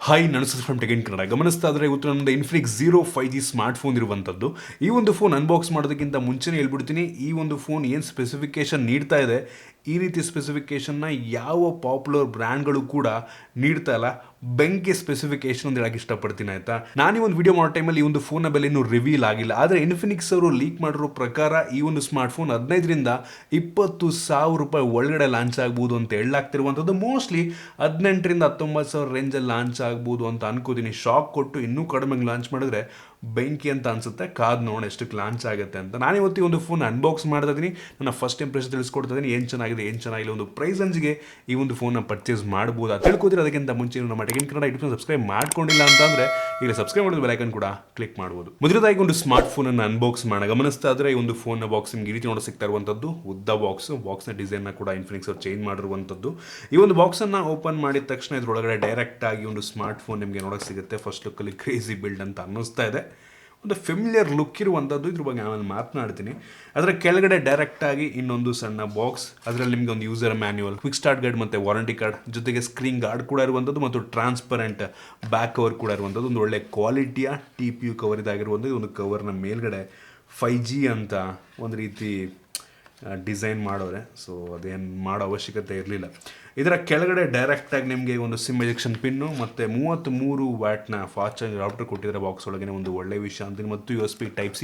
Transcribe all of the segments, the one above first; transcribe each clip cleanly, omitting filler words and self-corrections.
Hi ನಾನು from tech in Kannada. ಗಮನಿಸ್ತಾ ಇದ್ರೆ ಇವತ್ತು ನಮ್ಮದು ಇನ್ಫಿನಿಕ್ಸ್ 5G ಸ್ಮಾರ್ಟ್ ಫೋನ್ ಇರುವಂಥದ್ದು. ಈ ಒಂದು ಫೋನ್ ಅನ್ಬಾಕ್ಸ್ ಮಾಡೋದಕ್ಕಿಂತ ಮುಂಚೆನೇ ಹೇಳ್ಬಿಡ್ತೀನಿ, ಈ ಒಂದು ಫೋನ್ ಏನು ಸ್ಪೆಸಿಫಿಕೇಶನ್ ನೀಡ್ತಾ ಇದೆ, ಈ ರೀತಿ ಸ್ಪೆಸಿಫಿಕೇಶನ್ನ ಯಾವ ಪಾಪ್ಯುಲರ್ ಬ್ರ್ಯಾಂಡ್ಗಳು ಕೂಡ ನೀಡ್ತಾ ಇಲ್ಲ. ಬೆಂಕಿ ಸ್ಪೆಸಿಫಿಕೇಶನ್ ಅಂತ ಹೇಳಕ್ಕೆ ಇಷ್ಟಪಡ್ತೀನಿ, ಆಯಿತಾ. ನಾನು ಈ ಒಂದು ವಿಡಿಯೋ ಮಾಡೋ ಟೈಮಲ್ಲಿ ಈ ಒಂದು ಫೋನ್ನ ಬೆಲೆ ಇನ್ನೂ ರಿವೀಲ್ ಆಗಿಲ್ಲ. ಆದರೆ ಇನ್ಫಿನಿಕ್ಸ್ ಅವರು ಲೀಕ್ ಮಾಡಿರೋ ಪ್ರಕಾರ ಈ ಒಂದು ಸ್ಮಾರ್ಟ್ ಫೋನ್ 15,000-20,000 ರೂಪಾಯಿ ಒಳಗಡೆ ಲಾಂಚ್ ಆಗ್ಬೋದು ಅಂತ ಹೇಳಲಾಗ್ತಿರುವಂಥದ್ದು. ಮೋಸ್ಟ್ಲಿ 18,000-19,000 ರೇಂಜಲ್ಲಿ ಲಾಂಚ್ ಆಗ್ಬೋದು ಅಂತ ಅನ್ಕೋತೀನಿ. ಶಾಕ್ ಕೊಟ್ಟು ಇನ್ನೂ ಕಡಿಮೆಗೆ ಲಾಂಚ್ ಮಾಡಿದ್ರೆ ಬೆಂಕಿ ಅಂತ ಅನ್ಸುತ್ತೆ. ಕಾದು ನೋಡೋಣ ಎಷ್ಟಕ್ಕೆ ಲಾಂಚ್ ಆಗುತ್ತೆ ಅಂತ. ನಾನು ಇವತ್ತು ಈ ಒಂದು ಫೋನ್ ಅನ್ಬಾಕ್ಸ್ ಮಾಡ್ತಾ ಇದ್ದೀನಿ. ನನ್ನ ಫಸ್ಟ್ ಇಂಪ್ರೆಷನ್ ತಿಳಿಸ್ಕೊಡ್ತಾ ಇದ್ದೀನಿ, ಏನು ಚೆನ್ನಾಗಿದೆ ಏನು ಚೆನ್ನಾಗಿಲ್ಲ, ಒಂದು ಪ್ರೈಸ್ ರೇಂಜ್ಗೆ ಈ ಒಂದು ಫೋನ್ನ ಪರ್ಚೇಸ್ ಮಾಡ್ಬೋದು ಅಂತ ತಿಳ್ಕೊತೀರಿ. ಅದಕ್ಕಿಂತ ಮುಂಚೆ ನಮ್ಮ tech in Kannada YouTube subscribe ಮಾಡ್ಕೊಂಡಿಲ್ಲ ಅಂತಂದರೆ ಈಗ ಸಬ್ಸ್ಕ್ರೈಬ್ ಮಾಡಿದ ಬೆಲ್ ಐಕಾನ್ ಕೂಡ ಕ್ಲಿಕ್ ಮಾಡ್ಬೋದು. ಮೊದಲದಾಗಿ ಒಂದು ಸ್ಮಾರ್ಟ್ ಫೋನನ್ನು ಅನ್ಬಾಕ್ಸ್ ಮಾಡೋಣ. ಗಮನಿಸ್ತಾ ಇದ್ರೆ ಈ ಒಂದು ಫೋನ್ನ ಬಾಕ್ಸ್ ನಿಮ್ಗೆ ಈ ರೀತಿ ನೋಡೋ ಸಿಗ್ತಾ ಇರುವಂಥದ್ದು ಉದ್ದ ಬಾಕ್ಸ್ನ ಡಿಸೈನ್ನ ಕೂಡ ಇನ್ಫಿನಿಕ್ಸ್ ಅವ್ರು ಚೇಂಜ್ ಮಾಡಿರುವಂಥದ್ದು. ಈ ಒಂದು ಬಾಕ್ಸನ್ನು ಓಪನ್ ಮಾಡಿದ ತಕ್ಷಣ ಇದರೊಳಗಡೆ ಡೈರೆಕ್ಟ್ ಆಗಿ ಒಂದು ಸ್ಮಾರ್ಟ್ ಫೋನ್ ನಿಮಗೆ ನೋಡೋಕೆ ಸಿಗುತ್ತೆ. ಫಸ್ಟ್ ಲುಕ್ಕಲ್ಲಿ ಕ್ರೇಜಿ ಬಿಲ್ಡ್ ಅಂತ ಅನ್ನಿಸ್ತಾ ಇದೆ, ಒಂದು ಫೆಮಿಲಿಯರ್ ಲುಕ್ ಇರುವಂಥದ್ದು. ಇದ್ರ ಬಗ್ಗೆ ಆಮೇಲೆ ಮಾತನಾಡ್ತೀನಿ. ಅದರ ಕೆಳಗಡೆ ಡೈರೆಕ್ಟಾಗಿ ಇನ್ನೊಂದು ಸಣ್ಣ ಬಾಕ್ಸ್, ಅದರಲ್ಲಿ ನಿಮಗೆ ಒಂದು user manual, quick start guide ಮತ್ತು ವಾರಂಟಿ ಕಾರ್ಡ್, ಜೊತೆಗೆ ಸ್ಕ್ರೀನ್ ಗಾರ್ಡ್ ಕೂಡ ಇರುವಂಥದ್ದು ಮತ್ತು ಟ್ರಾನ್ಸ್ಪರೆಂಟ್ ಬ್ಯಾಕ್ ಕವರ್ ಕೂಡ ಇರುವಂಥದ್ದು. ಒಂದು ಒಳ್ಳೆ ಕ್ವಾಲಿಟಿಯ TPU ಕವರ್ ಇದಾಗಿರುವಂಥದ್ದು. ಒಂದು ಕವರ್ನ ಮೇಲ್ಗಡೆ 5G ಅಂತ ಒಂದು ರೀತಿ ಡಿಸೈನ್ ಮಾಡೋರೆ, ಸೊ ಅದೇನು ಮಾಡೋ ಅವಶ್ಯಕತೆ ಇರಲಿಲ್ಲ. ಇದರ ಕೆಳಗಡೆ ಡೈರೆಕ್ಟಾಗಿ ನಿಮಗೆ ಒಂದು ಸಿಮ್ ಎಜೆಕ್ಷನ್ ಪಿನ್ನು ಮತ್ತು 33 ವ್ಯಾಟ್ನ ಫಾಸ್ಟ್ ಚಾರ್ಜ್ ರಾಪ್ಟರ್ ಕೊಟ್ಟಿದ್ದಾರೆ ಬಾಕ್ಸ್ ಒಳಗಡೆ. ಒಂದು ಒಳ್ಳೆ ವಿಷಯ ಅಂತೀನಿ. ಮತ್ತು USB Type-C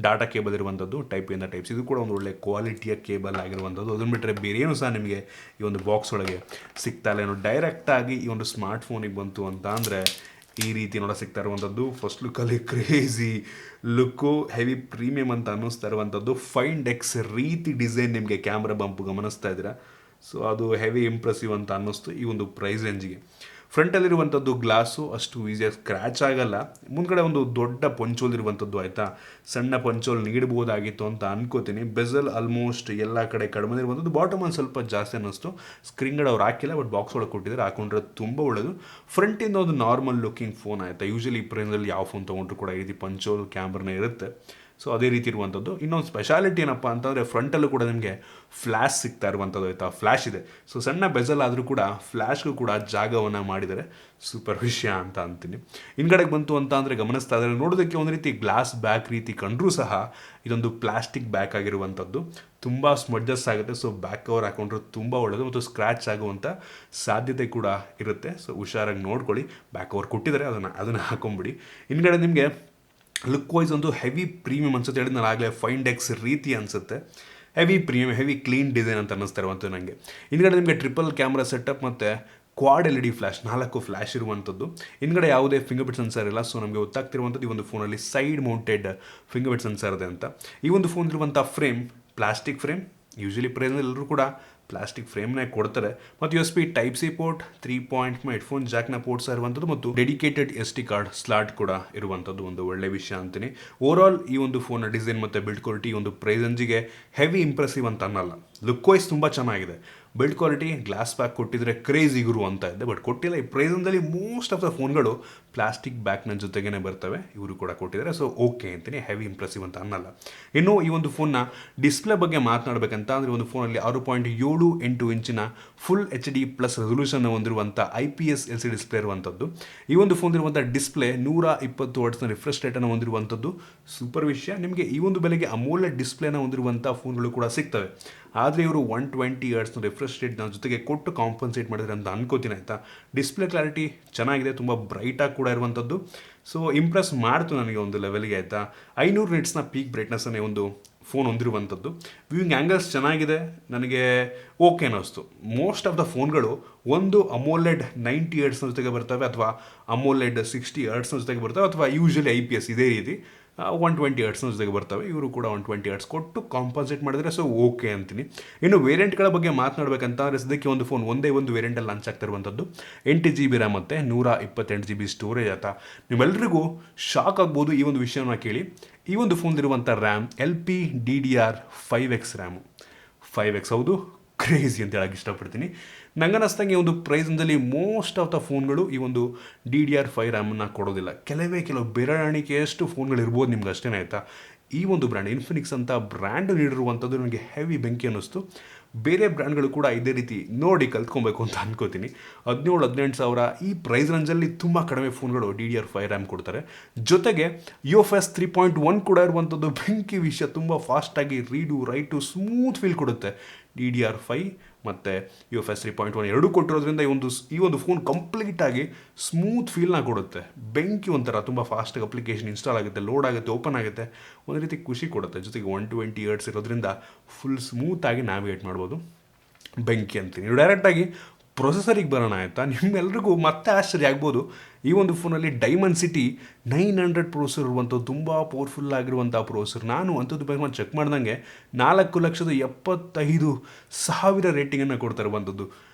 ಡಾಟಾ ಕೇಬಲ್ ಇರುವಂಥದ್ದು, Type A ಇಂದ Type-C. ಇದು ಕೂಡ ಒಂದು ಒಳ್ಳೆ ಕ್ವಾಲಿಟಿಯ ಕೇಬಲ್ ಆಗಿರುವಂಥದ್ದು. ಅದನ್ನು ಬಿಟ್ಟರೆ ಬೇರೆ ಏನು ಸಹ ನಿಮಗೆ ಈ ಒಂದು ಬಾಕ್ಸ್ ಒಳಗೆ ಸಿಗ್ತಾ ಇಲ್ಲ. ಏನು ಡೈರೆಕ್ಟಾಗಿ ಈ ಒಂದು ಸ್ಮಾರ್ಟ್ ಫೋನಿಗೆ ಬಂತು ಅಂತ ಅಂದರೆ ಈ ರೀತಿ ನೋಡ ಸಿಗ್ತಾ ಇರುವಂಥದ್ದು. ಫಸ್ಟ್ ಲುಕ್ಕಲ್ಲಿ ಕ್ರೇಜಿ ಲುಕ್ಕು, ಹೆವಿ ಪ್ರೀಮಿಯಮ್ ಅಂತ ಅನ್ನಿಸ್ತಾ ಇರುವಂಥದ್ದು. ಫೈಂಡ್ ಎಕ್ಸ್ ರೀತಿ ಡಿಸೈನ್ ನಿಮಗೆ ಕ್ಯಾಮ್ರಾ ಬಂಪು ಗಮನಿಸ್ತಾ ಇದ್ದೀರಾ. ಸೊ ಅದು ಹೆವಿ ಇಂಪ್ರೆಸಿವ್ ಅಂತ ಅನ್ನಿಸ್ತು ಈ ಒಂದು ಪ್ರೈಸ್ ರೇಂಜಿಗೆ. ಫ್ರಂಟಲ್ಲಿರುವಂಥದ್ದು ಗ್ಲಾಸು ಅಷ್ಟು ಈಸಿಯಾಗಿ ಸ್ಕ್ರ್ಯಾಚ್ ಆಗಲ್ಲ. ಮುಂದ್ಗಡೆ ಒಂದು ದೊಡ್ಡ ಪಂಚೋಲ್ ಇರುವಂಥದ್ದು, ಆಯಿತಾ. ಸಣ್ಣ ಪಂಚೋಲ್ ನೀಡ್ಬೋದಾಗಿತ್ತು ಅಂತ ಅನ್ಕೋತೀನಿ. ಬೆಸಲ್ ಆಲ್ಮೋಸ್ಟ್ ಎಲ್ಲ ಕಡೆ ಕಡಿಮೆ ಇರುವಂಥದ್ದು. ಬಾಟಮ್ ಒಂದು ಸ್ವಲ್ಪ ಜಾಸ್ತಿ ಅನ್ನಿಸ್ತು. ಸ್ಕ್ರೀನ್ ಗಾರ್ಡ್ ಅವ್ರು ಹಾಕಿಲ್ಲ, ಬಟ್ ಬಾಕ್ಸ್ ಒಳಗೆ ಕೊಟ್ಟಿದ್ದಾರೆ, ಹಾಕೊಂಡ್ರೆ ತುಂಬ ಒಳ್ಳೆಯದು. ಫ್ರಂಟಿಂದ ಒಂದು ನಾರ್ಮಲ್ ಲುಕಿಂಗ್ ಫೋನ್, ಆಯಿತಾ. ಯೂಶಲಿ ಈ ಪ್ರೈಸಲ್ಲಿ ಯಾವ ಫೋನ್ ತೊಗೊಂಡ್ರು ಕೂಡ ಈ ರೀತಿ ಪಂಚೋಲ್ ಕ್ಯಾಮ್ರಾನೇ ಇರುತ್ತೆ. ಸೊ ಅದೇ ರೀತಿ ಇರುವಂಥದ್ದು. ಇನ್ನೊಂದು ಸ್ಪೆಷಾಲಿಟಿ ಏನಪ್ಪ ಅಂತಂದರೆ ಫ್ರಂಟಲ್ಲೂ ಕೂಡ ನಿಮಗೆ ಫ್ಲ್ಯಾಶ್ ಸಿಗ್ತಾ ಇರುವಂಥದ್ದು, ಆಯಿತಾ. ಫ್ಲ್ಯಾಶ್ ಇದೆ. ಸೊ ಸಣ್ಣ ಬೆಸಲ್ ಆದರೂ ಕೂಡ ಫ್ಲ್ಯಾಶ್ಗೂ ಕೂಡ ಜಾಗವನ್ನು ಮಾಡಿದರೆ ಸೂಪರ್ ವಿಷಯ ಅಂತ ಅಂತೀನಿ. ಹಿಂದ್ಗಡೆಗೆ ಬಂತು ಅಂತ ಅಂದರೆ ಗಮನಿಸ್ತಾ ಇದ್ದಾರೆ, ನೋಡೋದಕ್ಕೆ ಒಂದು ರೀತಿ ಗ್ಲಾಸ್ ಬ್ಯಾಕ್ ರೀತಿ ಕಂಡ್ರೂ ಸಹ ಇದೊಂದು ಪ್ಲಾಸ್ಟಿಕ್ ಬ್ಯಾಕ್ ಆಗಿರುವಂಥದ್ದು. ತುಂಬ ಸ್ಮಡ್ಜಸ್ ಆಗುತ್ತೆ. ಸೊ ಬ್ಯಾಕ್ ಕವರ್ ಹಾಕೊಂಡ್ರೆ ತುಂಬ ಒಳ್ಳೆಯದು ಮತ್ತು ಸ್ಕ್ರ್ಯಾಚ್ ಆಗುವಂಥ ಸಾಧ್ಯತೆ ಕೂಡ ಇರುತ್ತೆ. ಸೊ ಹುಷಾರಾಗಿ ನೋಡ್ಕೊಳ್ಳಿ. ಬ್ಯಾಕ್ ಕವರ್ ಕೊಟ್ಟಿದ್ದಾರೆ, ಅದನ್ನು ಹಾಕೊಂಬಿಡಿ. ಹಿಂದ್ಗಡೆ ನಿಮಗೆ ಲುಕ್ ವೈಸ್ ಒಂದು ಹೆವಿ ಪ್ರೀಮಿಯಮ್ ಅನ್ಸುತ್ತೆ. ಹೇಳಿದ ನಾನು ಆಗಲೇ ಫೈಂಡ್ ಎಕ್ಸ್ ರೀತಿ ಅನಿಸುತ್ತೆ. Heavy premium, heavy clean design ಅಂತ ಅನ್ನಿಸ್ತಾ ಇರುವಂಥದ್ದು ನನಗೆ. ಹಿಂದ್ಗಡೆ ನಿಮಗೆ ಟ್ರಿಪಲ್ ಕ್ಯಾಮ್ರಾ ಸೆಟಪ್ ಮತ್ತು ಕ್ವಾಡ್ LED ಫ್ಲ್ಯಾಶ್, 4 ಫ್ಲ್ಯಾಶ್ ಇರುವಂಥದ್ದು. ಹಿಂದ್ಗಡೆ ಯಾವುದೇ ಫಿಂಗರ್ ಪ್ರಿಂಟ್ ಸೆನ್ಸರ್ ಇಲ್ಲ. ಸೊ ನಮಗೆ ಗೊತ್ತಾಗ್ತಿರುವಂಥದ್ದು ಈ ಒಂದು ಫೋನಲ್ಲಿ side mounted finger print sensor ಇದೆ ಅಂತ. ಈ ಒಂದು ಫೋನ್ ಇರುವಂಥ ಫ್ರೇಮ್ ಪ್ಲಾಸ್ಟಿಕ್ ಫ್ರೇಮ್. ಯೂಶಲಿ ಪ್ರೈಸಲ್ಲಿ ಎಲ್ಲರೂ ಕೂಡ ಪ್ಲಾಸ್ಟಿಕ್ ಫ್ರೇಮ್ನೇ ಕೊಡ್ತಾರೆ. ಮತ್ತು USB Type-C ಪೋರ್ಟ್, 3.1 ಹೆಡ್ಫೋನ್ ಜಾಕ್ನ ಪೋರ್ಟ್ಸ್ ಇರುವಂಥದ್ದು ಮತ್ತು ಡೆಡಿಕೇಟೆಡ್ SD ಕಾರ್ಡ್ ಸ್ಲಾಟ್ ಕೂಡ ಇರುವಂಥದ್ದು. ಒಂದು ಒಳ್ಳೆ ವಿಷಯ ಅಂತೀನಿ. ಓವರಾಲ್ ಈ ಒಂದು ಫೋನ್ನ ಡಿಸೈನ್ ಮತ್ತು ಬಿಲ್ಡ್ ಕ್ವಾಲಿಟಿ ಒಂದು ಪ್ರೈಸ್ ರೇಂಜಿಗೆ ಹೆವಿ ಇಂಪ್ರೆಸಿವ್ ಅಂತ ಅನ್ನಲ್ಲ. ಲುಕ್ ವೈಸ್ ತುಂಬ ಚೆನ್ನಾಗಿದೆ. ಬಿಲ್ಡ್ ಕ್ವಾಲಿಟಿ ಗ್ಲಾಸ್ ಬ್ಯಾಕ್ ಕೊಟ್ಟಿದ್ರೆ ಕ್ರೇಜಿ ಗುರು ಅಂತ ಇದೆ, ಬಟ್ ಕೊಟ್ಟಿಲ್ಲ. ಈ ಪ್ರೈಸಲ್ಲಿ ಮೋಸ್ಟ್ ಆಫ್ ದ ಫೋನ್ಗಳು ಪ್ಲಾಸ್ಟಿಕ್ ಬ್ಯಾಕ್ನ ಜೊತೆಗೇ ಬರ್ತವೆ. ಇವರು ಕೂಡ ಕೊಟ್ಟಿದ್ದಾರೆ. ಸೊ ಓಕೆ ಅಂತೀನಿ, ಹೆವಿ ಇಂಪ್ರೆಸಿವ್ ಅಂತ ಅನ್ನಲ್ಲ. ಇನ್ನು ಈ ಒಂದು ಫೋನ್ನ ಡಿಸ್ಪ್ಲೇ ಬಗ್ಗೆ ಮಾತನಾಡಬೇಕಂತ ಅಂದರೆ ಒಂದು ಫೋನಲ್ಲಿ 6.78 ಇಂಚಿನ ಫುಲ್ HD+ ರೆಸೊಲ್ಯೂಷನ್ ಹೊಂದಿರುವಂಥ IPS LCD ಡಿಸ್ಪ್ಲೇ ಇರುವಂಥದ್ದು. ಈ ಒಂದು ಫೋನ್ ಇರುವಂಥ ಡಿಸ್ಪ್ಲೇ 120 ಹರ್ಟ್ಸ್ನ ರಿಫ್ರೆಶ್ ರೇಟನ್ನು ಹೊಂದಿರುವಂಥದ್ದು. ಸೂಪರ್ ವಿಷಯ. ನಿಮಗೆ ಈ ಒಂದು ಬೆಲೆಗೆ ಅಮೋಲೆಡ್ ಡಿಸ್ಪ್ಲೇನ ಹೊಂದಿರುವಂಥ ಫೋನ್ಗಳು ಕೂಡ ಸಿಗ್ತವೆ. ಆದರೆ ಇವರು 120 ಹರ್ಟ್ಸ್ನ ರಿಫ್ರೆಶ್ ರೇಟ್ನ ಜೊತೆಗೆ ಕೊಟ್ಟು ಕಾಂಪನ್ಸೇಟ್ ಮಾಡಿದ್ರೆ ಅಂತ ಅನ್ಕೋತೀನಿ, ಆಯಿತಾ. ಡಿಸ್ಪ್ಲೇ ಕ್ಲಾರಿಟಿ ಚೆನ್ನಾಗಿದೆ, ತುಂಬ ಬ್ರೈಟಾಗಿ ಕೂಡ ಇರುವಂಥದ್ದು. ಸೊ ಇಂಪ್ರೆಸ್ ಮಾಡ್ತು ನನಗೆ ಒಂದು ಲೆವೆಲ್ಗೆ, ಆಯಿತಾ. 500 ನಿಟ್ಸ್ನ ಪೀಕ್ ಬ್ರೈಟ್ನೆಸ್ಸನ್ನೇ ಒಂದು ಫೋನ್ ಹೊಂದಿರುವಂಥದ್ದು. ವ್ಯೂಯಿಂಗ್ ಆ್ಯಂಗಲ್ಸ್ ಚೆನ್ನಾಗಿದೆ, ನನಗೆ ಓಕೆ ಅನ್ನಿಸ್ತು. ಮೋಸ್ಟ್ ಆಫ್ ದ ಫೋನ್ಗಳು ಒಂದು ಅಮೋಲೆಡ್ 90 ಹರ್ಟ್ಸ್ನ ಜೊತೆಗೆ ಬರ್ತವೆ, ಅಥವಾ ಅಮೋಲೆಡ್ 60 ಹರ್ಟ್ಸ್ನ ಜೊತೆಗೆ ಬರ್ತವೆ, ಅಥವಾ ಯೂಶಲಿ IPS ಇದೇ ರೀತಿ 120 ಹರ್ಟ್ಸ್ನ ಜೊತೆಗೆ ಬರ್ತವೆ. ಇವರು ಕೂಡ 120 ಹರ್ಟ್ಸ್ ಕೊಟ್ಟು ಕಾಂಪನ್ಸೇಟ್ ಮಾಡಿದರೆ ಸೊ ಓಕೆ ಅಂತೀನಿ. ಇನ್ನು ವೇರಿಯಂಟ್ಗಳ ಬಗ್ಗೆ ಮಾತನಾಡಬೇಕಂತ ಅಂದರೆ ಸದ್ಯಕ್ಕೆ ಒಂದು ಫೋನ್ ಒಂದೇ ಒಂದು ವೇರಿಯಂಟಲ್ಲಿ ಲಾಂಚ್ ಆಗ್ತಾ ಇರುವಂಥದ್ದು. 8GB RAM ಮತ್ತು 128GB ಸ್ಟೋರೇಜ್, ಆಯಿತಾ. ನಿಮ್ಮೆಲ್ಲರಿಗೂ ಶಾಕ್ ಆಗ್ಬೋದು ಈ ಒಂದು ವಿಷಯನ ಕೇಳಿ. ಈ ಒಂದು ಫೋನ್ದಿರುವಂಥ ರ್ಯಾಮ್ LPDDR5X ರ್ಯಾಮು. 5X ಹೌದು, ಕ್ರೇಜಿ ಅಂತ ಹೇಳಕ್ಕೆ ಇಷ್ಟಪಡ್ತೀನಿ. ನಂಗನ್ನಿಸ್ತಂಗೆ ಒಂದು ಪ್ರೈಸಲ್ಲಿ ಮೋಸ್ಟ್ ಆಫ್ ದ ಫೋನ್ಗಳು ಈ ಒಂದು DDR5 ರ್ಯಾಮನ್ನು ಕೊಡೋದಿಲ್ಲ. ಕೆಲವು ಬೆರಳಿಕೆಯಷ್ಟು ಫೋನ್ಗಳು ಇರ್ಬೋದು ನಿಮ್ಗೆ ಅಷ್ಟೇ, ಆಯಿತಾ. ಈ ಒಂದು ಬ್ರ್ಯಾಂಡ್ ಇನ್ಫಿನಿಕ್ಸ್ ಅಂತ ಬ್ರ್ಯಾಂಡ್ ನೀಡಿರುವಂಥದ್ದು ನನಗೆ ಹೆವಿ ಬೆಂಕಿ ಅನ್ನಿಸ್ತು. ಬೇರೆ ಬ್ರ್ಯಾಂಡ್ಗಳು ಕೂಡ ಇದೇ ರೀತಿ ನೋಡಿ ಕಲ್ತ್ಕೊಬೇಕು ಅಂತ ಅನ್ಕೋತೀನಿ. 17-18 ಸಾವಿರ ಈ ಪ್ರೈಸ್ ರೇಂಜಲ್ಲಿ ತುಂಬ ಕಡಿಮೆ ಫೋನ್ಗಳು DDR5 ರ್ಯಾಮ್ ಕೊಡ್ತಾರೆ. ಜೊತೆಗೆ UFS 3.1 ಕೂಡ ಇರುವಂಥದ್ದು ಬೆಂಕಿ ವಿಷಯ. ತುಂಬ ಫಾಸ್ಟಾಗಿ ರೀಡು ರೈಟು ಸ್ಮೂತ್ ಫೀಲ್ ಕೊಡುತ್ತೆ. DDR5 ಮತ್ತು UFS 3.1 ಎರಡೂ ಕೊಟ್ಟಿರೋದ್ರಿಂದ ಈ ಒಂದು ಫೋನ್ ಕಂಪ್ಲೀಟಾಗಿ ಸ್ಮೂತ್ ಫೀಲ್ನ ಕೊಡುತ್ತೆ. ಬೆಂಕಿ ಒಂಥರ ತುಂಬ ಫಾಸ್ಟಾಗಿ ಅಪ್ಲಿಕೇಶನ್ ಇನ್ಸ್ಟಾಲ್ ಆಗುತ್ತೆ, ಲೋಡ್ ಆಗುತ್ತೆ, ಓಪನ್ ಆಗುತ್ತೆ, ಒಂದು ರೀತಿ ಖುಷಿ ಕೊಡುತ್ತೆ. ಜೊತೆಗೆ 120Hz ಇರೋದ್ರಿಂದ ಫುಲ್ ಸ್ಮೂತಾಗಿ ನ್ಯಾವಿಗೇಟ್ ಮಾಡ್ಬೋದು. ಬೆಂಕಿ ಅಂತೀನಿ. ನೀವು ಡೈರೆಕ್ಟಾಗಿ ಪ್ರೊಸೆಸರಿಗೆ ಬರೋಣ ಆಯಿತಾ. ನಿಮ್ಮೆಲ್ರಿಗೂ ಮತ್ತೆ ಆಶ್ಚರ್ಯ ಆಗ್ಬೋದು, ಈ ಒಂದು ಫೋನಲ್ಲಿ Dimensity 900 ಪ್ರೊಸೆಸರ್ ಇರುವಂಥದ್ದು ತುಂಬ ಪವರ್ಫುಲ್ ಆಗಿರುವಂಥ ಪ್ರೊಸೆಸರ್. ನಾನು ಅಂಥದ್ದು ಬಗ್ಗೆ ಚೆಕ್ ಮಾಡ್ದಂಗೆ 4,75,000 ರೇಟಿಂಗನ್ನು ಕೊಡ್ತಾ ಇರುವಂಥದ್ದು.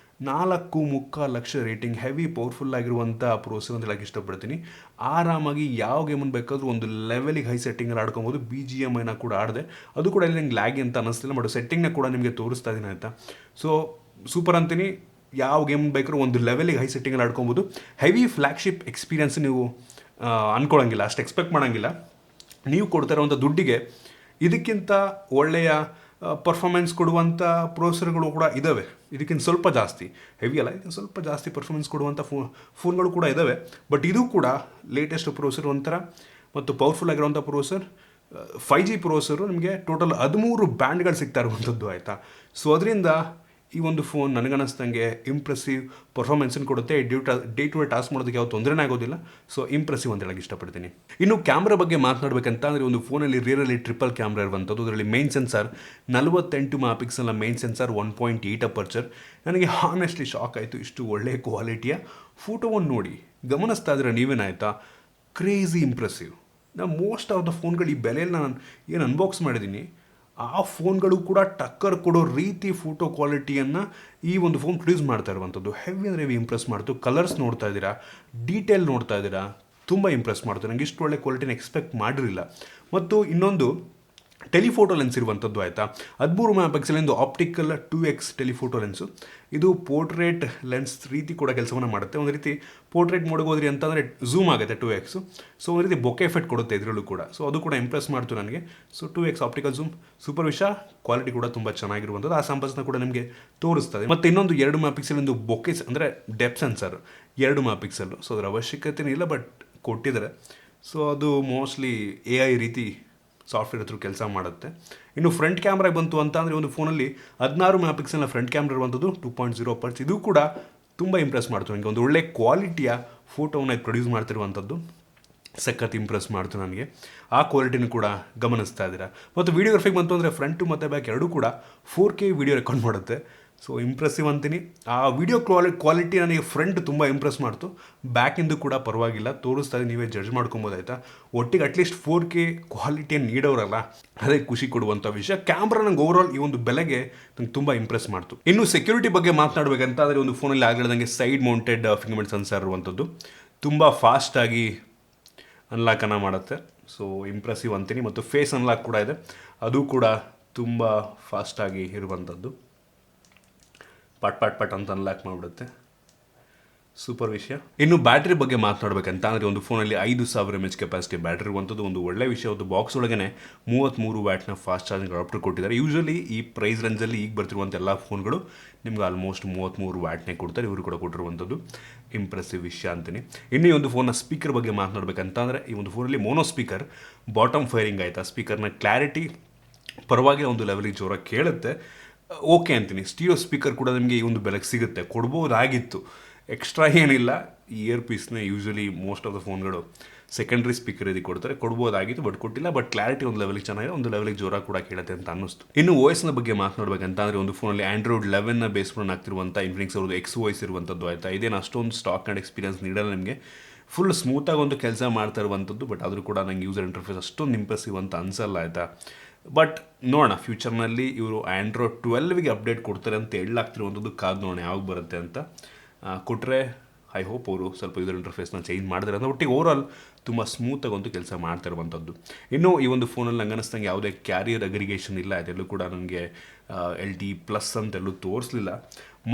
4.25 ಲಕ್ಷ ರೇಟಿಂಗ್, ಹೆವಿ ಪವರ್ಫುಲ್ ಆಗಿರುವಂಥ ಪ್ರೊಸೆಸರ್ ಅಂತ ಹೇಳಕ್ಕೆ ಇಷ್ಟಪಡ್ತೀನಿ. ಆರಾಮಾಗಿ ಯಾವ ಗೇಮನ್ನು ಬೇಕಾದರೂ ಒಂದು ಲೆವೆಲಿಗೆ ಹೈ ಸೆಟ್ಟಿಂಗಲ್ಲಿ ಆಡ್ಕೊಬೋದು. BGMIನ ಕೂಡ ಆಡಿದೆ, ಅದು ಕೂಡ ಇಲ್ಲಿ ನಂಗೆ ಲ್ಯಾಗಿ ಅಂತ ಅನ್ನಿಸ್ತಿಲ್ಲ. ಬಟ್ ಸೆಟ್ಟಿಂಗ್ನ ಕೂಡ ನಿಮಗೆ ತೋರಿಸ್ತಾ ಇದ್ದೀನಿ ಆಯಿತಾ. ಸೊ ಸೂಪರ್ ಅಂತೀನಿ. ಯಾವ ಗೇಮ್ ಬೇಕಾದ್ರೂ ಒಂದು ಲೆವೆಲಿಗೆ ಹೈ ಸೆಟ್ಟಿಂಗಲ್ಲಿ ಆಡ್ಕೊಬೋದು. ಹೆವಿ ಫ್ಲ್ಯಾಗ್ಶಿಪ್ ಎಕ್ಸ್ಪೀರಿಯನ್ಸ್ ನೀವು ಅಂದ್ಕೊಳ್ಳೋಂಗಿಲ್ಲ, ಅಷ್ಟು ಎಕ್ಸ್ಪೆಕ್ಟ್ ಮಾಡೋಂಗಿಲ್ಲ. ನೀವು ಕೊಡ್ತಾ ಇರೋವಂಥ ದುಡ್ಡಿಗೆ ಇದಕ್ಕಿಂತ ಒಳ್ಳೆಯ ಪರ್ಫಾರ್ಮೆನ್ಸ್ ಕೊಡುವಂಥ ಪ್ರೊಸೆಸರ್ಗಳು ಕೂಡ ಇದ್ದಾವೆ. ಇದಕ್ಕಿಂತ ಸ್ವಲ್ಪ ಜಾಸ್ತಿ ಹೆವಿ ಅಲ್ಲ, ಇದಕ್ಕಿಂತ ಸ್ವಲ್ಪ ಜಾಸ್ತಿ ಪರ್ಫಾರ್ಮೆನ್ಸ್ ಕೊಡುವಂಥ ಫೋನ್ಗಳು ಕೂಡ ಇದ್ದಾವೆ. ಬಟ್ ಇದು ಕೂಡ ಲೇಟೆಸ್ಟ್ ಪ್ರೊಸೆಸರ್ ಒಂಥರ ಮತ್ತು ಪವರ್ಫುಲ್ ಆಗಿರುವಂಥ ಪ್ರೊಸೆಸರ್. 5G ಪ್ರೊಸೆಸರು ನಿಮಗೆ ಟೋಟಲ್ 13 ಬ್ಯಾಂಡ್ಗಳು ಸಿಗ್ತಾ ಇರುವಂಥದ್ದು ಆಯಿತಾ. ಸೊ ಅದರಿಂದ ಈ ಒಂದು ಫೋನ್ ನನಗನ್ನಿಸ್ದಂಗೆ ಇಂಪ್ರೆಸಿವ್ ಪರ್ಫಾರ್ಮೆನ್ಸನ್ನು ಕೊಡುತ್ತೆ. ಡೇ ಟು ಡೇ ಟಾಸ್ಕ್ ಮಾಡೋದಕ್ಕೆ ಯಾವ ತೊಂದರೆನೇ ಆಗೋದಿಲ್ಲ. ಸೊ ಇಂಪ್ರೆಸಿವ್ ಅಂತ ಹೇಳಕ್ಕೆ ಇಷ್ಟಪಡ್ತೀನಿ. ಇನ್ನು ಕ್ಯಾಮ್ರಾ ಬಗ್ಗೆ ಮಾತನಾಡಬೇಕಂತ ಅಂದರೆ ಒಂದು ಫೋನಲ್ಲಿ ರಿಯರಲ್ಲಿ ಟ್ರಿಪಲ್ ಕ್ಯಾಮ್ರಾ ಇರುವಂಥದ್ದು. ಅದರಲ್ಲಿ ಮೇನ್ ಸೆನ್ಸಾರ್ 48 ಮೆಗಾಪಿಕ್ಸೆಲ್ನ ಮೇನ್ ಸೆನ್ಸಾರ್, 1.8 ಅಪರ್ಚರ್. ನನಗೆ ಹಾನೆಸ್ಟ್ಲಿ ಶಾಕ್ ಆಯಿತು, ಇಷ್ಟು ಒಳ್ಳೆಯ ಕ್ವಾಲಿಟಿಯ ಫೋಟೋವನ್ನು ನೋಡಿ ಗಮನಿಸ್ತಾ ಇದ್ರೆ ನೀವೇನಾಯ್ತಾ, ಕ್ರೇಜಿ ಇಂಪ್ರೆಸಿವ್. ನಾನು ಮೋಸ್ಟ್ ಆಫ್ ದ ಫೋನ್ಗಳು ಈ ಬೆಲೆಯಲ್ಲಿ ನಾನು ಏನು ಅನ್ಬಾಕ್ಸ್ ಮಾಡಿದ್ದೀನಿ, ಆ ಫೋನ್ಗಳು ಕೂಡ ಟಕ್ಕರ್ ಕೊಡೋ ರೀತಿ ಫೋಟೋ ಕ್ವಾಲಿಟಿಯನ್ನು ಈ ಒಂದು ಫೋನ್ ಪ್ರೊಡ್ಯೂಸ್ ಮಾಡ್ತಾ ಇರುವಂಥದ್ದು. ಹೆವಿ ಅಂದರೆ ಹೆವಿ ಇಂಪ್ರೆಸ್ ಮಾಡ್ತು. ಕಲರ್ಸ್ ನೋಡ್ತಾ ಇದ್ದೀರಾ, ಡೀಟೇಲ್ ನೋಡ್ತಾ ಇದ್ದೀರಾ, ತುಂಬ ಇಂಪ್ರೆಸ್ ಮಾಡ್ತು. ನನಗೆ ಇಷ್ಟು ಒಳ್ಳೆ ಕ್ವಾಲಿಟಿನ ಎಕ್ಸ್ಪೆಕ್ಟ್ ಮಾಡಿರಲಿಲ್ಲ. ಮತ್ತು ಇನ್ನೊಂದು ಟೆಲಿಫೋಟೋ ಲೆನ್ಸ್ ಇರುವಂಥದ್ದು ಆಯಿತಾ. 13 ಮೆಗಾಪಿಕ್ಸೆಲಿಂದು ಆಪ್ಟಿಕಲ್ 2x ಟೆಲಿಫೋಟೋ ಲೆನ್ಸು. ಇದು ಪೋರ್ಟ್ರೇಟ್ ಲೆನ್ಸ್ ರೀತಿ ಕೂಡ ಕೆಲಸವನ್ನು ಮಾಡುತ್ತೆ. ಒಂದು ರೀತಿ ಪೋರ್ಟ್ರೇಟ್ ಮೋಡ್ಗೆ ಹೋದ್ರಿ ಅಂತಂದರೆ ಝೂಮ್ ಆಗುತ್ತೆ 2x. ಸೊ ಒಂದು ರೀತಿ ಬೊಕೆ ಎಫೆಕ್ಟ್ ಕೊಡುತ್ತೆ ಇದರಲ್ಲೂ ಕೂಡ. ಸೊ ಅದು ಕೂಡ ಇಂಪ್ರೆಸ್ ಮಾಡ್ತು ನನಗೆ. So 2x optical zoom super ವಿಷಯ. ಕ್ವಾಲಿಟಿ ಕೂಡ ತುಂಬ ಚೆನ್ನಾಗಿರುವಂಥದ್ದು. ಆ ಸ್ಯಾಂಪಲ್ಸ್ನ ಕೂಡ ನಿಮಗೆ ತೋರಿಸ್ತದೆ. ಮತ್ತು ಇನ್ನೊಂದು 2 ಮೆಗಾಪಿಕ್ಸೆಲಿಂದು ಬೊಕೆ ಅಂದರೆ ಡೆಪ್ ಸೆನ್ಸರ್ 2 ಮೆಗಾಪಿಕ್ಸೆಲ್. ಸೊ ಅದರ ಅವಶ್ಯಕತೆನೇ ಇಲ್ಲ, ಬಟ್ ಕೊಟ್ಟಿದ್ದಾರೆ. ಸೊ ಅದು ಮೋಸ್ಟ್ಲಿ AI ರೀತಿ ಸಾಫ್ಟ್ವೇರ್ ಹತ್ರ ಕೆಲಸ ಮಾಡುತ್ತೆ. ಇನ್ನು ಫ್ರಂಟ್ ಕ್ಯಾಮ್ರಾಗೆ ಬಂತು ಅಂತ ಅಂದರೆ ಒಂದು ಫೋನಲ್ಲಿ 16 ಮೆಗಾಪಿಕ್ಸೆಲ್ನ ಫ್ರಂಟ್ ಕ್ಯಾಮ್ರಾ ಇರುವಂಥದ್ದು, 2.0 ಅಪರ್ಚರ್. ಇದು ಕೂಡ ತುಂಬ ಇಂಪ್ರೆಸ್ ಮಾಡ್ತು ನನಗೆ. ಒಂದು ಒಳ್ಳೆ ಕ್ವಾಲಿಟಿಯ ಫೋಟೋವನ್ನು ಪ್ರೊಡ್ಯೂಸ್ ಮಾಡ್ತಿರುವಂಥದ್ದು ಸಖತ್ ಇಂಪ್ರೆಸ್ ಮಾಡ್ತು ನನಗೆ. ಆ ಕ್ವಾಲಿಟಿನೂ ಕೂಡ ಗಮನಿಸ್ತಾ ಇದ್ದೀರಾ. ಮತ್ತು ವೀಡಿಯೋಗ್ರಫಿಗೆ ಬಂತು ಅಂದರೆ ಫ್ರಂಟು ಮತ್ತು ಬ್ಯಾಕ್ ಎರಡೂ ಕೂಡ 4K ವಿಡಿಯೋ ರೆಕಾರ್ಡ್ ಮಾಡುತ್ತೆ. ಸೊ ಇಂಪ್ರೆಸಿವ್ ಅಂತೀನಿ. ಆ ವಿಡಿಯೋ ಕ್ವಾಲಿಟಿ ನನಗೆ ಫ್ರಂಟ್ ತುಂಬ ಇಂಪ್ರೆಸ್ ಮಾಡ್ತು. ಬ್ಯಾಕಿಂದು ಕೂಡ ಪರವಾಗಿಲ್ಲ, ತೋರಿಸ್ತಾ ಇದ್ದೀನಿ, ನೀವೇ ಜಡ್ಜ್ ಮಾಡ್ಕೊಬೋದಾಯ್ತಾ. ಒಟ್ಟಿಗೆ ಅಟ್ಲೀಸ್ಟ್ 4K ಕ್ವಾಲಿಟಿಯನ್ನು ನೀಡೋರಲ್ಲ, ಅದೇ ಖುಷಿ ಕೊಡುವಂಥ ವಿಷಯ. ಕ್ಯಾಮ್ರಾ ನಂಗೆ ಓವರಾಲ್ ಈ ಒಂದು ಬೆಲೆಗೆ ನಂಗೆ ತುಂಬ ಇಂಪ್ರೆಸ್ ಮಾಡ್ತು. ಇನ್ನು ಸೆಕ್ಯೂರಿಟಿ ಬಗ್ಗೆ ಮಾತನಾಡಬೇಕಂತ ಆದರೆ ಒಂದು ಫೋನಲ್ಲಿ ಆಗಿರೋದಂಗೆ ಸೈಡ್ ಮೌಂಟೆಡ್ ಫಿಂಗರ್‌ಪ್ರಿಂಟ್ ಸೆನ್ಸರ್ ಇರುವಂಥದ್ದು. ತುಂಬ ಫಾಸ್ಟಾಗಿ ಅನ್ಲಾಕನ್ನು ಮಾಡುತ್ತೆ. ಸೊ ಇಂಪ್ರೆಸಿವ್ ಅಂತೀನಿ. ಮತ್ತು ಫೇಸ್ ಅನ್ಲಾಕ್ ಕೂಡ ಇದೆ, ಅದು ಕೂಡ ತುಂಬ ಫಾಸ್ಟಾಗಿ ಇರುವಂಥದ್ದು. ಪಟ್ ಅಂತ ಅನ್ಲಾಕ್ ಮಾಡಿಬಿಡುತ್ತೆ. ಸೂಪರ್ ವಿಷಯ. ಇನ್ನು ಬ್ಯಾಟ್ರಿ ಬಗ್ಗೆ ಮಾತನಾಡಬೇಕಂತ ಅಂದರೆ ಒಂದು ಫೋನಲ್ಲಿ 5000 mAh ಕೆಪಾಸಿಟಿ ಬ್ಯಾಟ್ರಿ ಇರುವಂಥದ್ದು ಒಂದು ಒಳ್ಳೆ ವಿಷಯ. ಒಂದು ಬಾಕ್ಸ್ ಒಳಗೇ 33 ವ್ಯಾಟ್ನ ಫಾಸ್ಟ್ ಚಾರ್ಜಿಂಗ್ ಅಡಾಪ್ಟರ್ ಕೊಟ್ಟಿದ್ದಾರೆ. ಯೂಶಲಿ ಈ ಪ್ರೈಸ್ ರೇಂಜಲ್ಲಿ ಈಗ ಬರ್ತಿರುವಂಥ ಎಲ್ಲ ಫೋನ್ಗಳು ನಿಮ್ಗೆ ಆಲ್ಮೋಸ್ಟ್ 33 ವ್ಯಾಟ್ನೇ ಕೊಡ್ತಾರೆ. ಇವರು ಕೂಡ ಕೊಟ್ಟಿರುವಂಥದ್ದು ಇಂಪ್ರೆಸಿವ್ ವಿಷಯ ಅಂತೀನಿ. ಇನ್ನು ಈ ಒಂದು ಫೋನ್ನ ಸ್ಪೀಕರ್ ಬಗ್ಗೆ ಮಾತನಾಡಬೇಕಂತ ಅಂದರೆ ಈ ಒಂದು ಫೋನಲ್ಲಿ ಮೋನೋ ಸ್ಪೀಕರ್, ಬಾಟಮ್ ಫೈರಿಂಗ್ ಆಯಿತಾ. ಸ್ಪೀಕರ್ನ ಕ್ಲಾರಿಟಿ ಪರವಾಗಿಲ್ಲ, ಒಂದು ಲೆವೆಲಿಗೆ ಜೋರಾಗಿ ಕೇಳುತ್ತೆ, ಓಕೆ ಅಂತೀನಿ. ಸ್ಟೀರಿಯೋ ಸ್ಪೀಕರ್ ಕೂಡ ನಿಮಗೆ ಈ ಒಂದು ಬೆಲೆಗೆ ಸಿಗುತ್ತೆ, ಕೊಡ್ಬೋದಾಗಿತ್ತು. ಎಕ್ಸ್ಟ್ರಾ ಏನಿಲ್ಲ. ಈ ಇಯರ್ ಪೀಸ್ನೇ ಯೂಶಲಿ ಮೋಸ್ಟ್ ಆಫ್ ದ ಫೋನ್ಗಳು ಸೆಕೆಂಡ್ರಿ ಸ್ಪೀಕರ್ ಇದು ಕೊಡ್ತಾರೆ, ಕೊಡ್ಬೋದಾಗಿತ್ತು, ಬಟ್ ಕೊಟ್ಟಿಲ್ಲ. ಬಟ್ ಕ್ಲಾರಿಟಿ ಒಂದು ಲೆವೆಲಿಗೆ ಚೆನ್ನಾಗಿದೆ, ಒಂದು ಲೆವೆಲಿಗೆ ಜೋರಾಗಿ ಕೂಡ ಕೇಳುತ್ತೆ ಅಂತ ಅನ್ನಿಸ್ತು. ಇನ್ನು OSನ ಬಗ್ಗೆ ಮಾತನಾಡಬೇಕಂತ ಅಂದರೆ ಒಂದು ಫೋನಲ್ಲಿ Android 11ನ ಬೇಸ್ ರನ್ ಆಗ್ತಿರುವಂಥ Infinix ಅವ್ರದ್ದು XOS ಇರುವಂಥದ್ದು ಆಯಿತಾ. ಇದೇನು ಅಷ್ಟೊಂದು ಸ್ಟಾಕ್ ಆ್ಯಂಡ್ ಎಕ್ಸ್ಪೀರಿಯನ್ಸ್ ನೀಡಲ್ಲ ನಿಮಗೆ. ಫುಲ್ ಸ್ಮೂತಾಗಿ ಒಂದು ಕೆಲಸ ಮಾಡ್ತಾ ಇರುವಂಥದ್ದು. ಬಟ್ ಆದರೂ ಕೂಡ ನಂಗೆ ಯೂಸರ್ ಇಂಟರ್ಫೇಸ್ ಅಷ್ಟೊಂದು ಇಂಪ್ರೆಸಿವ್ ಅಂತ ಅನಿಸಲ್ಲ ಆಯಿತಾ. ಬಟ್ ನೋಡೋಣ, ಫ್ಯೂಚರ್ನಲ್ಲಿ ಇವರು Android 12ಗೆ ಅಪ್ಡೇಟ್ ಕೊಡ್ತಾರೆ ಅಂತ ಹೇಳಲಾಗ್ತಿರುವಂಥದ್ದು. ಕಾದು ನೋಡೋಣ ಯಾವಾಗ ಬರುತ್ತೆ ಅಂತ. ಕೊಟ್ಟರೆ ಐ ಹೋಪ್ ಅವರು ಸ್ವಲ್ಪ ಯೂಸರ್ ಇಂಟರ್ಫೇಸ್ನ ಚೇಂಜ್ ಮಾಡಿದ್ರೆ ಅಂತ. ಒಟ್ಟಿಗೆ ಓವರಾಲ್ ತುಂಬ ಸ್ಮೂತಾಗಿ ಒಂದು ಕೆಲಸ ಮಾಡ್ತಾ ಇರುವಂಥದ್ದು. ಇನ್ನು ಈ ಒಂದು ಫೋನಲ್ಲಿ ನಂಗೆ ಅನ್ನಿಸ್ದಂಗೆ ಯಾವುದೇ ಕ್ಯಾರಿಯರ್ ಅಗ್ರಿಗೇಷನ್ ಇಲ್ಲ. ಅದೆಲ್ಲೂ ಕೂಡ ನನಗೆ LTE+ ಅಂತೆಲ್ಲೂ ತೋರಿಸಲಿಲ್ಲ.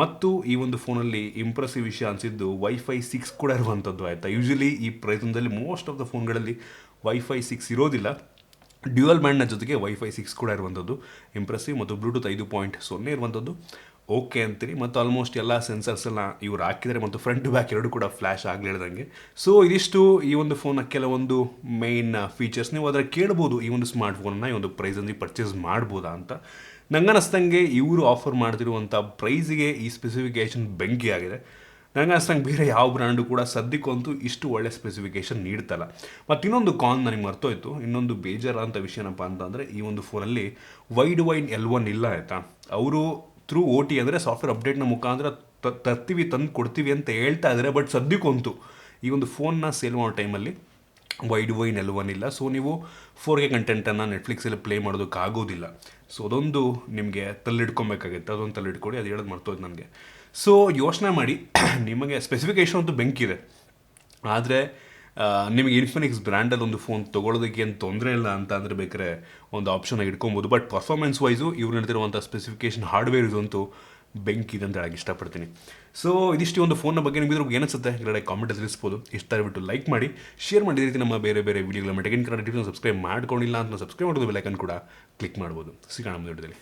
ಮತ್ತು ಈ ಒಂದು ಫೋನಲ್ಲಿ ಇಂಪ್ರೆಸಿವ್ ವಿಷಯ ಅನಿಸಿದ್ದು Wi-Fi 6 ಕೂಡ ಇರುವಂಥದ್ದು ಆಯಿತಾ. ಯೂಶಲಿ ಈ ಪ್ರೈಸಲ್ಲಿ ಮೋಸ್ಟ್ ಆಫ್ ದ ಫೋನ್ಗಳಲ್ಲಿ Wi-Fi 6 ಇರೋದಿಲ್ಲ. ಡ್ಯುಯಲ್ ಬ್ಯಾಂಡ್ನ ಜೊತೆಗೆ ವೈಫೈ 6 ಕೂಡ ಇರುವಂಥದ್ದು ಇಂಪ್ರೆಸಿವ್, ಮತ್ತು ಬ್ಲೂಟೂತ್ 5.0 ಇರುವಂಥದ್ದು ಓಕೆ ಅಂತೀರಿ. ಮತ್ತು ಆಲ್ಮೋಸ್ಟ್ ಎಲ್ಲ ಸೆನ್ಸರ್ಸ್ ಎಲ್ಲ ಇವ್ರು ಹಾಕಿದ್ದಾರೆ, ಮತ್ತು ಫ್ರಂಟ್ ಬ್ಯಾಕ್ ಎರಡು ಕೂಡ ಫ್ಲ್ಯಾಶ್ ಆಗಲಿಳ್ದಂಗೆ. ಸೊ ಇದಿಷ್ಟು ಈ ಒಂದು ಫೋನ್ನ ಕೆಲವೊಂದು ಮೈನ್ ಫೀಚರ್ಸ್. ನೀವು ಅದರ ಕೇಳ್ಬೋದು, ಈ ಒಂದು ಸ್ಮಾರ್ಟ್ ಫೋನನ್ನು ಈ ಒಂದು ಪ್ರೈಸಲ್ಲಿ ಪರ್ಚೇಸ್ ಮಾಡ್ಬೋದಾ ಅಂತ. ನಂಗೆ ಅನ್ನಿಸ್ತಂಗೆ ಇವರು ಆಫರ್ ಮಾಡ್ತಿರುವಂಥ ಪ್ರೈಸಿಗೆ ಈ ಸ್ಪೆಸಿಫಿಕೇಷನ್ ಬೆಂಕಿ ಆಗಿದೆ. ನಂಗೆ ಅನ್ಸ್ತಂಗೆ ಬೇರೆ ಯಾವ ಬ್ರ್ಯಾಂಡು ಕೂಡ ಸದ್ಯಕ್ಕಂತೂ ಇಷ್ಟು ಒಳ್ಳೆ ಸ್ಪೆಸಿಫಿಕೇಷನ್ ನೀಡ್ತಲ್ಲ. ಮತ್ತು ಇನ್ನೊಂದು ಕಾನ್ ನನಗೆ ಮರ್ತೋಯ್ತು, ಇನ್ನೊಂದು ಬೇಜಾರಂಥ ವಿಷಯನಪ್ಪ ಅಂತಂದರೆ ಈ ಒಂದು ಫೋನಲ್ಲಿ ವೈಡ್ L1 ಇಲ್ಲ ಆಯಿತಾ. ಅವರು ಥ್ರೂ OT ಅಂದರೆ ಸಾಫ್ಟ್ವೇರ್ ಅಪ್ಡೇಟ್ನ ಮುಖಾಂತರ ತರ್ತೀವಿ, ತಂದು ಕೊಡ್ತೀವಿ ಅಂತ ಹೇಳ್ತಾ ಇದ್ದಾರೆ. ಬಟ್ ಸದ್ಯಕ್ಕಂತೂ ಈ ಒಂದು ಫೋನ್ನ ಸೇಲ್ ಮಾಡೋ ಟೈಮಲ್ಲಿ ವೈಡ್ L1 ಇಲ್ಲ. ಸೊ ನೀವು 4K ಕಂಟೆಂಟನ್ನು ನೆಟ್ಫ್ಲಿಕ್ಸಲ್ಲಿ ಪ್ಲೇ ಮಾಡೋದಕ್ಕಾಗೋದಿಲ್ಲ. ಸೊ ಅದೊಂದು ನಿಮಗೆ ತಲ್ಲಿಡ್ಕೊಬೇಕಾಗುತ್ತೆ, ಅದೊಂದು ತಲ್ಲಿಡ್ಕೊಡಿ, ಅದು ಹೇಳೋದು ಮರ್ತೋಯ್ತು ನನಗೆ. ಸೊ ಯೋಚನೆ ಮಾಡಿ, ನಿಮಗೆ ಸ್ಪೆಸಿಫಿಕೇಷನ್ ಅಂತೂ ಬೆಂಕಿದೆ, ಆದರೆ ನಿಮಗೆ ಇನ್ಫಿನಿಕ್ಸ್ ಬ್ರ್ಯಾಂಡಲ್ಲಿ ಒಂದು ಫೋನ್ ತೊಗೊಳೋದಕ್ಕೆ ಏನು ತೊಂದರೆ ಇಲ್ಲ ಅಂತ ಅಂದರೆ ಬೇಕಾದ್ರೆ ಒಂದು ಆಪ್ಷನಾಗಿ ಇಟ್ಕೊಬೋದು. ಬಟ್ ಪರ್ಫಾರ್ಮೆನ್ಸ್ ವೈಸು ಇವ್ರು ನಡೆದಿರುವಂಥ ಸ್ಪೆಸಿಫಿಕೇಷನ್ ಹಾರ್ಡ್ವೇರ್ ಇದಂತೂ ಬೆಂಕಿ ಇದೆ ಅಂತ ಹೇಳಕ್ಕೆ ಇಷ್ಟಪಡ್ತೀನಿ. ಸೊ ಇದಿಷ್ಟು ಒಂದು ಫೋನ್ನ ಬಗ್ಗೆ ನಿಮಗೆ ಏನಿಸುತ್ತೆ ಕೆಳಗಡೆ ಕಾಮೆಂಟಲ್ಲಿ ತಿಳಿಸ್ಬೋದು. ಇಷ್ಟ ಬಿಟ್ಟು ಲೈಕ್ ಮಾಡಿ, ಶೇರ್ ಮಾಡಿ. ರೀತಿ ನಮ್ಮ ಬೇರೆ ಬೇರೆ ವೀಡಿಯೋಗಳ ಟೆಕ್ ಇನ್ ಕನ್ನಡ ಸಬ್ಸ್ಕ್ರೈಬ್ ಮಾಡ್ಕೊಂಡಿಲ್ಲ ಅಂತ ಸಬ್ಸ್ಕ್ರೈಬ್ ಮಾಡೋದು, ಬೆಲ್ ಐಕನ್ ಕೂಡ ಕ್ಲಿಕ್ ಮಾಡ್ಬೋದು. ಸಿಗೋಣ ಮುಂದೆ.